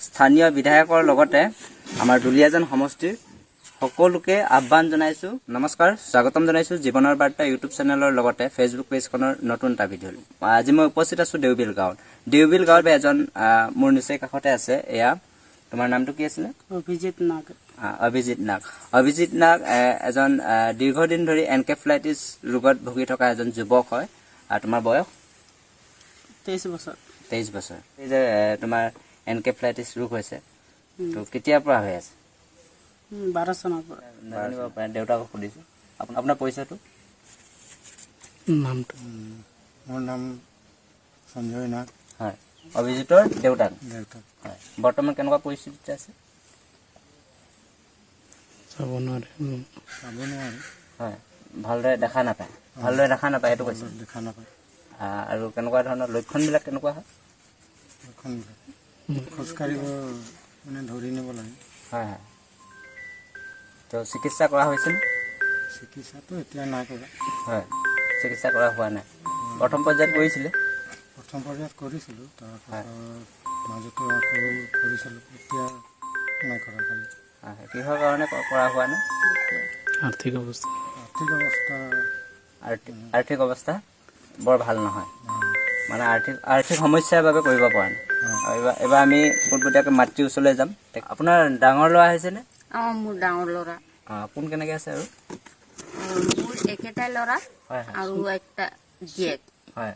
স্থানীয় বিধায়কৰ লগতে আমাৰ দুলিয়াজান সমষ্টিৰ সকলোকে আহ্বান জনাইছো। নমস্কাৰ, স্বাগতম জনাইছো জীৱনৰ বাৰ্তা ইউটিউব চেনেলৰ লগতে ফেচবুক পেজখনৰ নতুন এটা ভিডিঅ'। আজি মই উপস্থিত আছো দেউবিল গাঁৱত। দেউবিল গাঁৱত এজন মোৰ নিচেই কাষতে আছে, এয়া তোমাৰ নামটো কি আছিলে? অভিজিত নাগ। অভিজিত নাগ এজন দীৰ্ঘদিন ধৰি এনকেফেলাইটিছ ৰোগত ভুগি থকা এজন যুৱক হয়। আৰু তোমাৰ বয়স 23 বছৰ। 23 বছৰ। এই যে তোমাৰ এনকেফেলাইটিছ ৰোগ হৈছে, তো কেতিয়াৰ পৰা হৈ আছে? 12 চনৰ পৰা। জানিব পাৰে, দেউতাকক সুধিছোঁ। আপোনাৰ পৰিচয়টো? নামটো মোৰ নাম সঞ্জয় নাগ। হয়, অভিজিতৰ দেউতাক। হয়, বৰ্তমান কেনেকুৱা পৰিস্থিতিত আছে? চাব নোৱাৰে। হয়, ভালদৰে দেখা নাপায় সেইটো কৈছে। দেখা নাপায়। আৰু কেনেকুৱা ধৰণৰ লক্ষণবিলাক কেনেকুৱা হয়? লক্ষণবিলাক খোজকাঢ়িব মানে ধৰি নিব লাগে। হয় হয়। তো চিকিৎসা কৰা হৈছেনে? চিকিৎসাটো এতিয়া নাই কৰা। হয়, চিকিৎসা কৰা হোৱা নাই। প্ৰথম পৰ্যায়ত কৰিছিলে? প্ৰথম পৰ্যায়ত কৰিছিলোঁ, তাৰপিছত হয়। মাজতে আকৌ কৰিছিলোঁ, এতিয়া নাই কৰা খালি। হয়, কিহৰ কাৰণে কৰা হোৱা নাই? আৰ্থিক অৱস্থা আৰ্থিক অৱস্থা বৰ ভাল নহয়, মানে আৰ্থিক সমস্যাৰ বাবে কৰিব পৰা নাই। এইবাৰ আমি পোনপটীয়াকৈ মাতৃৰ ওচৰলৈ যাম। আপোনাৰ ডাঙৰ ল'ৰা হৈছেনে? মোৰ ডাঙৰ ল'ৰা। কোন কেনেকৈ আছে? আৰু মোৰ একেটাই ল'ৰা হয় হয় আৰু একটা জীয়েক। হয়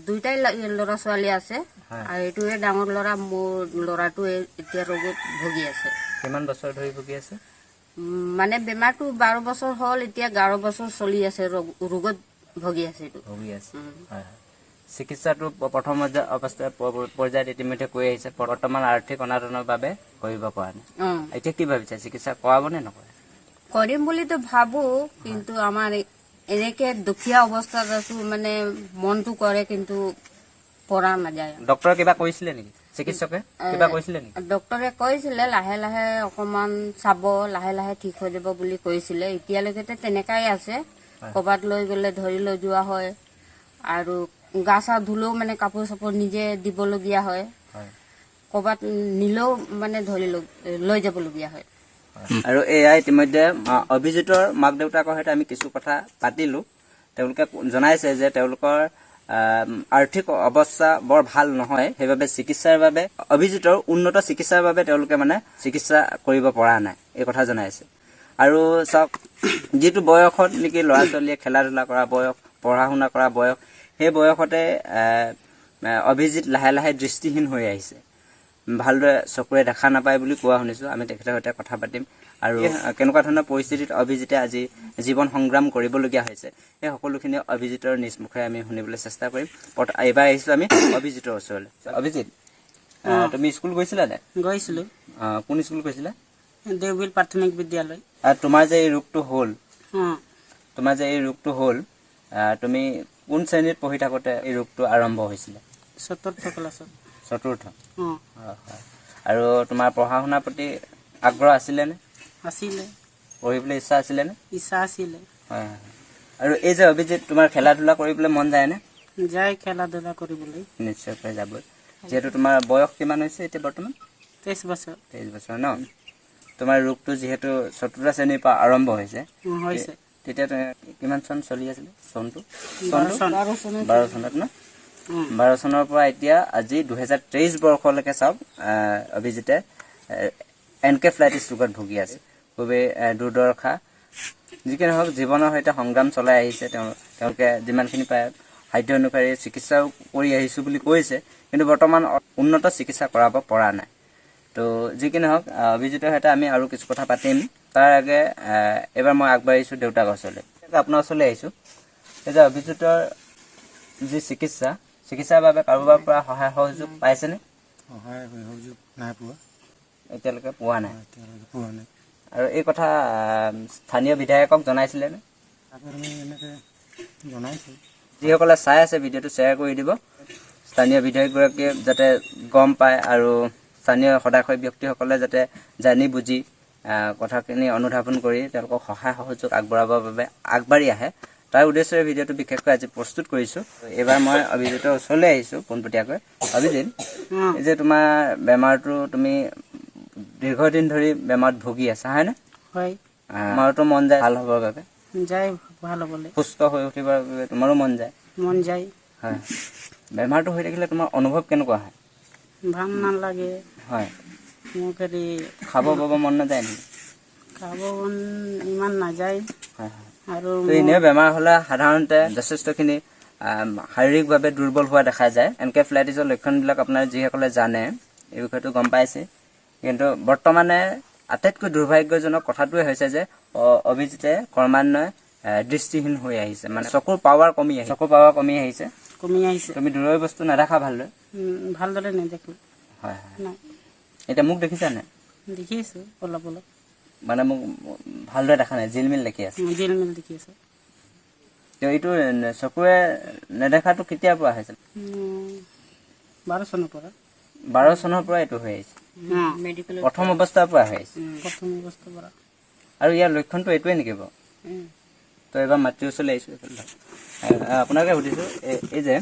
দুইটাই ল'ৰা ছোৱালী আছে। হয়। আৰু এইটোৱে ডাঙৰ ল'ৰা। মোৰ ল'ৰাটোৱে এতিয়া ৰোগত ভুগি আছে। কিমান বছৰ ধৰি ভুগি আছে? মানে বেমাৰটো 12 বছৰ হ'ল, এতিয়া 11 বছৰ চলি আছে, ৰোগত ভুগি আছে এইটো। ভুগি আছে। হয় হয়। চিকিৎসাটো প্ৰথম পৰ্যায়ত ইতিমধ্যে কৰি আহিছে। বৰ্তমান আৰ্থিক অনাটনৰ বাবে কৰিব পৰা নাই। এতিয়া কি ভাবিছে, চিকিৎসা কৰাব নে নকৰে? কৰিম বুলিতো ভাবো, কিন্তু আমাৰ এনেকে দুখীয়া অৱস্থাত আছো, মানে মনটো কৰে কিন্তু পৰা নাযায়। ডক্টৰে কিবা কৈছিলে নেকি? চিকিৎসকে কিবা কৈছিলে নেকি? ডক্টৰে কৈছিলে লাহে লাহে অকমান চাব, লাহে লাহে ঠিক হৈ যাব বুলি কৈছিলে। এতিয়ালৈকে তেনেকাই আছে। ক'ৰবাত লৈ গ'লে ধৰি লৈ যোৱা হয়, আৰু গা চা ধুলেও মানে কাপোৰ চাপোৰ নিজে দিবলগীয়া হয়। ক'ৰবাত নিলেও মানে ধৰি লৈ যাবলগীয়া হয়। আৰু এয়া ইতিমধ্যে অভিজিতৰ মাক দেউতাকৰ সৈতে আমি কিছু কথা পাতিলোঁ। তেওঁলোকে জনাইছে যে তেওঁলোকৰ আৰ্থিক অৱস্থা বৰ ভাল নহয়, সেইবাবে চিকিৎসাৰ বাবে অভিজিতৰ উন্নত চিকিৎসাৰ বাবে তেওঁলোকে মানে চিকিৎসা কৰিব পৰা নাই, এই কথা জনাইছে। আৰু চাওক, যিটো বয়সত নেকি ল'ৰা ছোৱালীয়ে খেলা ধূলা কৰা বয়স, পঢ়া শুনা কৰা বয়স, সেই বয়সতে অভিজিত লাহে লাহে দৃষ্টিহীন হৈ আহিছে। ভালদৰে চকুৰে দেখা নাপায় বুলি কোৱা শুনিছোঁ। আমি তেখেতৰ সৈতে কথা পাতিম, আৰু কেনেকুৱা ধৰণৰ পৰিস্থিতিত অভিজিতে আজি জীৱন সংগ্ৰাম কৰিবলগীয়া হৈছে, সেই সকলোখিনি অভিজিতৰ নিজ মুখে আমি শুনিবলৈ চেষ্টা কৰিম। এইবাৰ আহিছোঁ আমি অভিজিতৰ ওচৰলৈ। অভিজিত, তুমি স্কুল গৈছিলা নে? গৈছিলোঁ। কোন স্কুল গৈছিলা? দেউবিল প্ৰাথমিক বিদ্যালয়। তোমাৰ যে এই ৰোগটো হ'ল, তুমি কোন শ্ৰেণীত পঢ়ি থাকোঁতে এই ৰোগটো আৰম্ভ হৈছিলে? 4ৰ্থ ক্লাছত। 4ৰ্থ। হয় হয়। আৰু তোমাৰ পঢ়া শুনাৰ প্ৰতি আগ্ৰহ আছিলেনে? আছিলে। পঢ়িবলৈ ইচ্ছা আছিলেনে? ইচ্ছা আছিলে। হয় হয়। আৰু এই যে অভিজিত, তোমাৰ খেলা ধূলা কৰিবলৈ মন যায়নে? যায় খেলা ধূলা কৰিবলৈ। নিশ্চয়কৈ যাবই। যিহেতু তোমাৰ বয়স কিমান হৈছে এতিয়া বৰ্তমান? 23 বছৰ। 23 বছৰ ন? তোমাৰ ৰোগটো যিহেতু 4ৰ্থ শ্ৰেণীৰ পৰা আৰম্ভ হৈছে, তেতিয়া কিমান চন চলি আছিলে? চনটো 12 চনত ন? 12 চনৰ পৰা এতিয়া আজি 2023 বৰ্ষলৈকে চাওক, অভিজিতে এনকেফেলাইটিছ ৰোগত ভুগি আছে। খুবেই দুৰ্দশা। যিকি নহওক, জীৱনৰ সৈতে সংগ্ৰাম চলাই আহিছে। তেওঁলোকে যিমানখিনি পাৰে সাধ্য অনুসাৰে চিকিৎসাও কৰি আহিছোঁ বুলি কৈছে, কিন্তু বৰ্তমান উন্নত চিকিৎসা কৰাব পৰা নাই। তো যি কি নহওক, অভিজিতৰ সৈতে আমি আৰু কিছু কথা পাতিম। তাৰ আগে এইবাৰ মই আগবাঢ়িছোঁ দেউতাকৰ ওচৰলৈ। আপোনাৰ ওচৰলৈ আহিছোঁ। এই যে অভিজিতৰ যি চিকিৎসাৰ বাবে কাৰোবাৰ পৰা সহায় সহযোগ পাইছেনে? সহায় সহযোগ নাই পোৱা। এতিয়ালৈকে পোৱা নাই। নাই। আৰু এই কথা স্থানীয় বিধায়কক জনাইছিলেনে? আমি এনেকৈ জনাইছোঁ। যিসকলে চাই আছে ভিডিঅ'টো শ্বেয়াৰ কৰি দিব, স্থানীয় বিধায়কগৰাকীয়ে যাতে গম পায়, আৰু স্থানীয় সদাশয় ব্যক্তিসকলে যাতে জানি বুজি কথাখিনি অনুধাৱন কৰি তেওঁলোকক সহায় সহযোগ আগবঢ়াবৰ বাবে আগবাঢ়ি আহে, তাৰ উদ্দেশ্যৰে ভিডিঅ'টো বিশেষকৈ আজি প্ৰস্তুত কৰিছোঁ। এইবাৰ মই অভিজিতৰ ওচৰলৈ আহিছোঁ পোনপটীয়াকৈ। অভিজিত, এই যে তোমাৰ বেমাৰটো তুমি দীৰ্ঘদিন ধৰি বেমাৰত ভুগি আছা, হয়নে? হয়, আমাৰোতো মন যায় ভাল হ'বৰ বাবে, যায় ভাল হ'বলৈ, সুস্থ হৈ উঠিবৰ বাবে তোমাৰো মন যায়। মন যায়। হয়, বেমাৰটো হৈ থাকিলে তোমাৰ অনুভৱ কেনেকুৱা হয়? ভাল নালাগে হয়, মোক হেৰি খাব বব মন নাযায় নেকি? খাব মন ইমান নাযায়। হয় হয়। আৰু তো এনেও বেমাৰ হ'লে সাধাৰণতে যথেষ্টখিনি শাৰীৰিকভাৱে দুৰ্বল হোৱা দেখা যায়। এনকেফেলাইটিছৰ লক্ষণবিলাক আপোনাৰ যিসকলে জানে এই বিষয়টো গম পাইছে। কিন্তু বৰ্তমানে আটাইতকৈ দুৰ্ভাগ্যজনক কথাটোৱে হৈছে যে অভিজিতে ক্ৰমান্বয়ে দৃষ্টিহীন হৈ আহিছে, মানে চকুৰ পাৱাৰ কমি আহিছে। কমি আহিছে। তুমি দূৰৰ বস্তু নেদেখা ভালদৰে। ভালদৰে নেদেখোঁ। হয় হয়। নাই, এতিয়া মোক দেখিছা নাই? দেখিছোঁ অলপ অলপ, মানে মোক ভালদৰে দেখা নাই, জিলমিল দেখি আছে। জিলমিল দেখি আছোঁ। তো এইটো চকুৰে নেদেখাটো কেতিয়াৰ পৰা হৈছিল? 12 চনৰ পৰা। 12 চনৰ পৰা এইটো হৈ আহিছে, মেডিকেলত প্ৰথম অৱস্থাৰ পৰা হৈ আহিছে। প্ৰথম অৱস্থাৰ পৰা। আৰু ইয়াৰ লক্ষণটো এইটোৱে নেকি বাৰু? তো এবাৰ মাতৃৰ ওচৰলৈ আহিছোঁ। আপোনাকে সুধিছোঁ, এই যে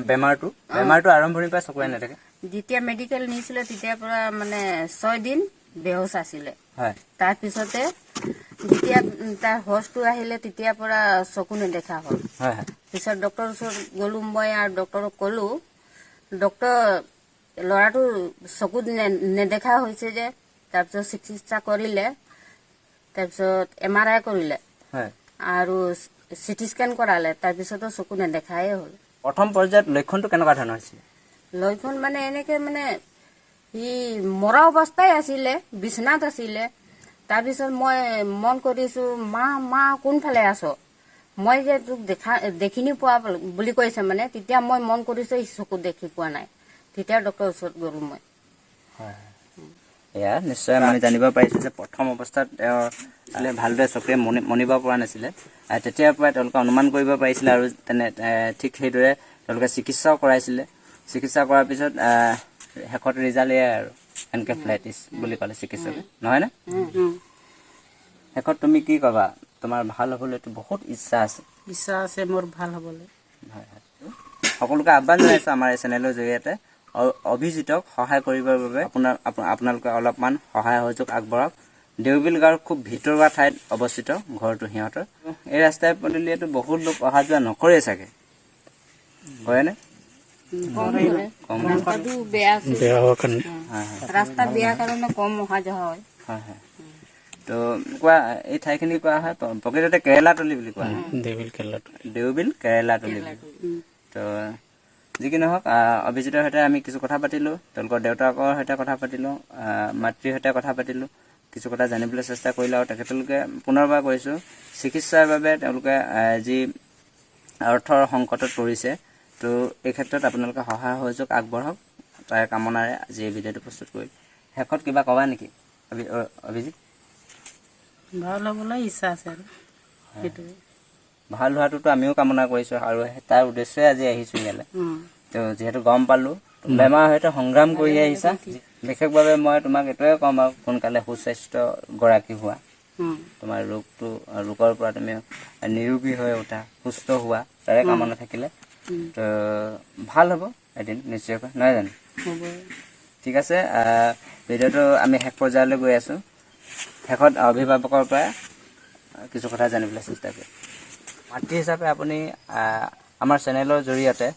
বেমাৰটো আৰম্ভণিৰ পৰা চকুৰে নেদেখে? যেতিয়া মেডিকেল নিছিলে তেতিয়াৰ পৰা মানে 6 দিন বেহুচ আছিলে। হয় তাৰপিছতে যেতিয়া তাৰ হোচটো আহিলে তেতিয়াৰ পৰা চকু নেদেখা হ'ল। হয় হয়। পিছত ডক্টৰৰ ওচৰত গ'লোঁ মই আৰু ডক্টৰক ক'লোঁ, ডক্টৰ ল'ৰাটো চকুত নেদেখা হৈছে যে। তাৰপিছত চিকিৎসা কৰিলে, তাৰপিছত MRI কৰিলে হয়। আৰু CT স্কেন কৰালে, তাৰপিছতো চকু নেদেখাই হ'ল। প্ৰথম পৰ্যায়ত লক্ষণটো কেনেকুৱা ধৰণৰ হৈছিলে? লক্ষণ মানে এনেকে মানে সি মৰা অৱস্থাই আছিলে, বিচনাত আছিলে। তাৰপিছত মই মন কৰিছোঁ, মা কোনফালে আছ? মই যে তোক দেখি পোৱা বুলি কৈছে মানে, তেতিয়া মই মন কৰিছোঁ সি চকু দেখি পোৱা নাই। তেতিয়া ডক্টৰৰ ওচৰত গ'লোঁ মই। হয়। এয়া নিশ্চয় আমি জানিব পাৰিছোঁ যে প্ৰথম অৱস্থাত তেওঁ ভালদৰে চকুৰে মনিব পৰা নাছিলে। তেতিয়াৰ পৰাই তেওঁলোকে অনুমান কৰিব পাৰিছিলে আৰু ঠিক সেইদৰে তেওঁলোকে চিকিৎসাও কৰাইছিলে। চিকিৎসা কৰাৰ পিছত শেষত ৰিজাল্ট এয়াই আৰু এনকেফেলাইটিছ বুলি ক'লে চিকিৎসকে, নহয়নে? শেষত তুমি কি ক'বা? তোমাৰ ভাল হ'বলৈতো বহুত ইচ্ছা আছে। ইচ্ছা আছে মোৰ ভাল হ'বলৈ। হয় হয়। সকলোকে আহ্বান জনাইছোঁ আমাৰ এই চেনেলৰ জৰিয়তে অভিজিতক সহায় কৰিবৰ বাবে আপোনালোকে অলপমান সহায় সহযোগ আগবঢ়াওক। দেউবিল গাঁৱৰ খুব ভিতৰুৱা ঠাইত অৱস্থিত ঘৰটো সিহঁতৰ। এই ৰাস্তাই পদূলিয়েতো বহুত লোক অহা যোৱা নকৰে চাগে, হয়নে? ৰাস্তাটো বেয়া আছে। হোৱাৰ কাৰণে ৰাস্তা বেয়া কাৰণে কম অহা যোৱা হয়। হয় হয়। তো কোৱা এই ঠাইখিনি কোৱা হয় প্ৰকৃততে কেৰেলাতলি বুলি কোৱা হয়। দেউবিল কেৰেলাতলি বুলি। তো যি কি নহওক, অভিজিতৰ সৈতে আমি কিছু কথা পাতিলোঁ, তেওঁলোকৰ দেউতাকৰ সৈতে কথা পাতিলোঁ, মাতৃৰ সৈতে কথা পাতিলোঁ, কিছু কথা জানিবলৈ চেষ্টা কৰিলোঁ। আৰু তেখেতলোকে পুনৰবাৰ কৈছোঁ, চিকিৎসাৰ বাবে তেওঁলোকে যি অৰ্থৰ সংকটত পৰিছে, তো এই ক্ষেত্ৰত আপোনালোকে সহায় সহযোগ আগবঢ়াওক, তাৰ কামনাৰে আজি এই ভিডিঅ'টো প্ৰস্তুত কৰিলোঁ। শেষত কিবা ক'বা নেকি অভিজিত? ভাল হ'বলৈ ইচ্ছা আছে আৰু সেইটোৱে। ভাল হোৱাটোতো আমিও কামনা কৰিছোঁ আৰু তাৰ উদ্দেশ্যই আজি আহিছোঁ ইয়ালৈ। তো যিহেতু গম পালোঁ বেমাৰৰ সৈতে সংগ্ৰাম কৰি আহিছা, বিশেষভাৱে মই তোমাক এইটোৱে ক'ম আৰু সোনকালে সুস্বাস্থ্য গৰাকী হোৱা, তোমাৰ ৰোগৰ পৰা তুমি নিৰোগী হৈ উঠা, সুস্থ হোৱা, তাৰে কামনা থাকিলে। তো ভাল হ'ব এদিন নিশ্চয়কৈ, নহয় জানো? ঠিক আছে, ভিডিঅ'টো আমি শেষ পৰ্যায়লৈ গৈ আছোঁ। শেষত অভিভাৱকৰ পৰা কিছু কথা জানিবলৈ চেষ্টা কৰিম। মাতৃ হিচাপে আপুনি আমাৰ চেনেলৰ জৰিয়তে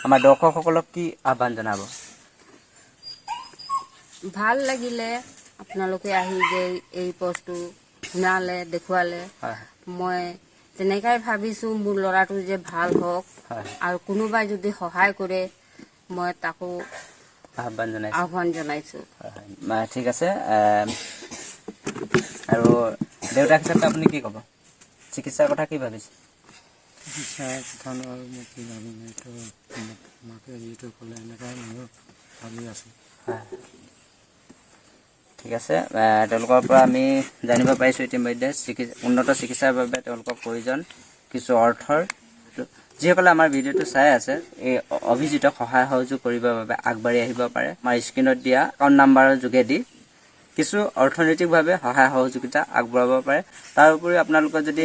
আমাৰ দৰ্শকসকলক কি আহ্বান জনাব? ভাল লাগিলে আপোনালোকে আহি যে এই বস্তু শুনালে, দেখুৱালে। মই তেনেকাই ভাবিছোঁ মোৰ ল'ৰাটো যে ভাল হওক, আৰু কোনোবাই যদি সহায় কৰে মই তাকো আহ্বান জনাইছোঁ। ঠিক আছে। আৰু দেউতাক হিচাপে আপুনি কি ক'ব? চিকিৎসাৰ কথা কি ভাবিছে? চিকিৎসাৰ কথা আৰু মই কি ভাবিম, এইটো মাকে যিটো ক'লে এনেকুৱাই ময়ো ভাবি আছোঁ। ঠিক আছে, তেওঁলোকৰ পৰা আমি জানিব পাৰিছোঁ ইতিমধ্যে উন্নত চিকিৎসাৰ বাবে তেওঁলোকক প্ৰয়োজন কিছু অৰ্থৰ। যিসকলে আমাৰ ভিডিঅ'টো চাই আছে, এই অভিজিতক সহায় সহযোগ কৰিবৰ বাবে আগবাঢ়ি আহিব পাৰে। আমাৰ স্ক্ৰীণত দিয়া একাউণ্ট নাম্বাৰৰ যোগেদি কিছু অৰ্থনৈতিকভাৱে সহায় সহযোগিতা আগবঢ়াব পাৰে। তাৰ উপৰিও আপোনালোকৰ যদি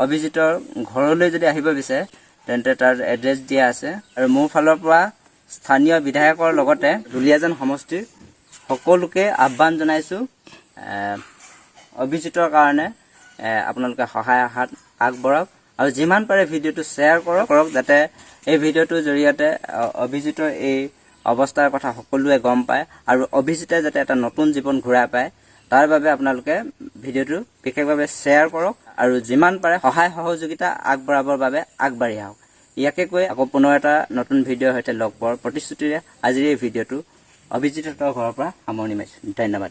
অভিজিতৰ ঘৰলৈ যদি আহিব বিচাৰে তেন্তে তাৰ এড্ৰেছ দিয়া আছে। আৰু মোৰ ফালৰ পৰা স্থানীয় বিধায়কৰ লগতে দুলীয়াজান সমষ্টিৰ সকলোকে আহ্বান জনাইছোঁ, অভিজিতৰ কাৰণে আপোনালোকে সহায় হাত আগবঢ়াওক আৰু যিমান পাৰে ভিডিঅ'টো শ্বেয়াৰ কৰক যাতে এই ভিডিঅ'টোৰ জৰিয়তে অভিজিতৰ এই অৱস্থাৰ কথা সকলোৱে গম পায় আৰু অভিজিতে যাতে এটা নতুন জীৱন ঘূৰাই পায় তাৰ বাবে আপোনালোকে ভিডিঅ'টো বিশেষভাৱে শ্বেয়াৰ কৰক আৰু যিমান পাৰে সহায় সহযোগিতা আগবঢ়াবৰ বাবে আগবাঢ়ি আহক। ইয়াকে কৈ আকৌ পুনৰ এটা নতুন ভিডিঅ'ৰ সৈতে লগ পোৱাৰ প্ৰতিশ্ৰুতিৰে আজিৰ এই ভিডিঅ'টো অভিজিতৰ ঘৰৰ পৰা সামৰণি মাৰিছোঁ। ধন্যবাদ।